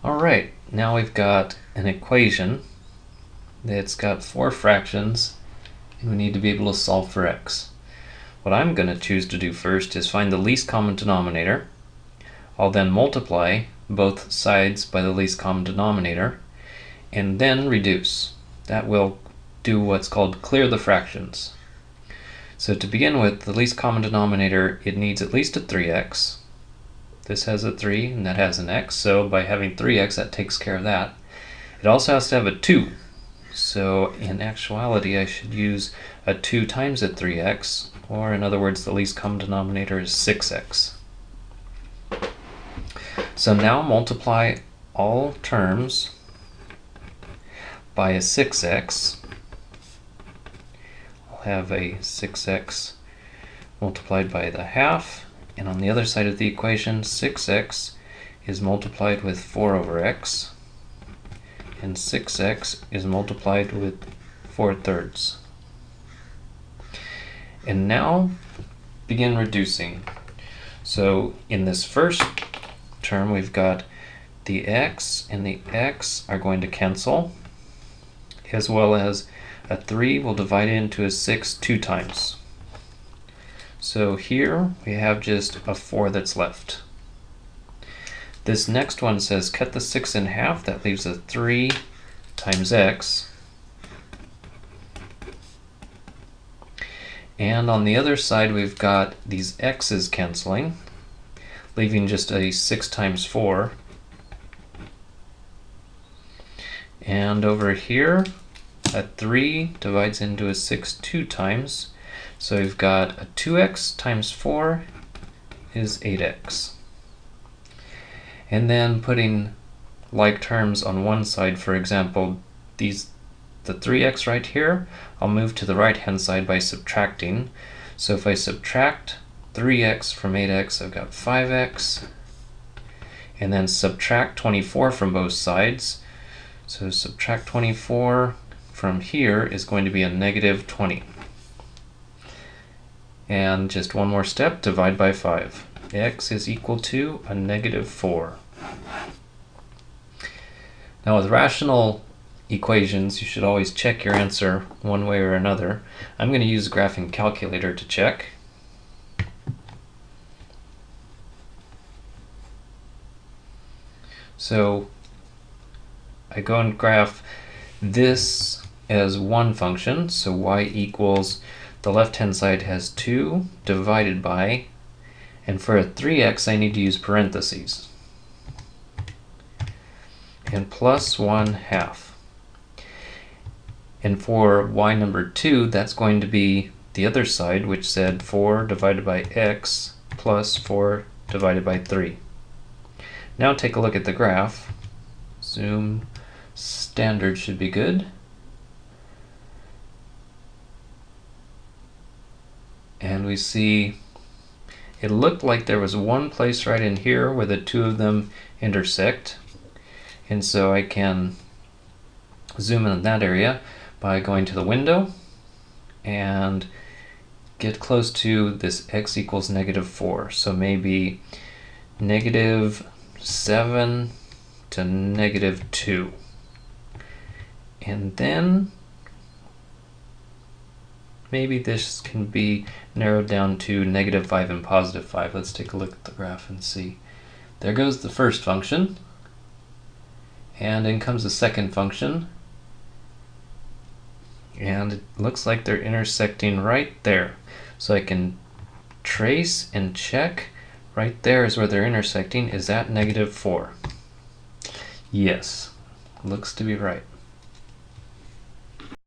Alright, now we've got an equation that's got 4 fractions and we need to be able to solve for x. What I'm going to choose to do first is find the least common denominator. I'll then multiply both sides by the least common denominator and then reduce. That will do what's called clear the fractions. So to begin with, the least common denominator, it needs at least a 3x. This has a 3 and that has an x, so by having 3x that takes care of that. It also has to have a 2. So in actuality I should use a 2 times a 3x, or in other words the least common denominator is 6x. So now multiply all terms by a 6x. I'll have a 6x multiplied by the half, and on the other side of the equation 6x is multiplied with 4 over x, and 6x is multiplied with 4/3. And now begin reducing. So in this first term we've got the x and the x are going to cancel, as well as a 3 will divide into a 6 2 times. So here we have just a 4 that's left. This next one says cut the 6 in half. That leaves a 3 times x. And on the other side we've got these x's canceling, leaving just a 6 times 4. And over here a 3 divides into a 6 2 times. So we've got a 2x times 4 is 8x. And then putting like terms on one side, for example, the 3x right here, I'll move to the right hand side by subtracting. So if I subtract 3x from 8x, I've got 5x. And then subtract 24 from both sides. So subtract 24 from here is going to be a negative 20. And just one more step, divide by 5. X is equal to a negative 4. Now with rational equations, you should always check your answer one way or another. I'm going to use a graphing calculator to check. So I go and graph this as one function, so y equals, the left-hand side has 2 divided by, and for a 3x I need to use parentheses, and plus 1/2. And for y number 2, that's going to be the other side, which said 4 divided by x plus 4 divided by 3. Now take a look at the graph. Zoom standard should be good. And we see it looked like there was one place right in here where the two of them intersect. And so I can zoom in on that area by going to the window and get close to this x equals negative 4. So maybe negative 7 to negative 2. And then maybe this can be narrowed down to negative 5 and positive 5. Let's take a look at the graph and see. There goes the first function, and in comes the second function, and it looks like they're intersecting right there. So I can trace and check. Right there is where they're intersecting. Is that negative 4? Yes, looks to be right.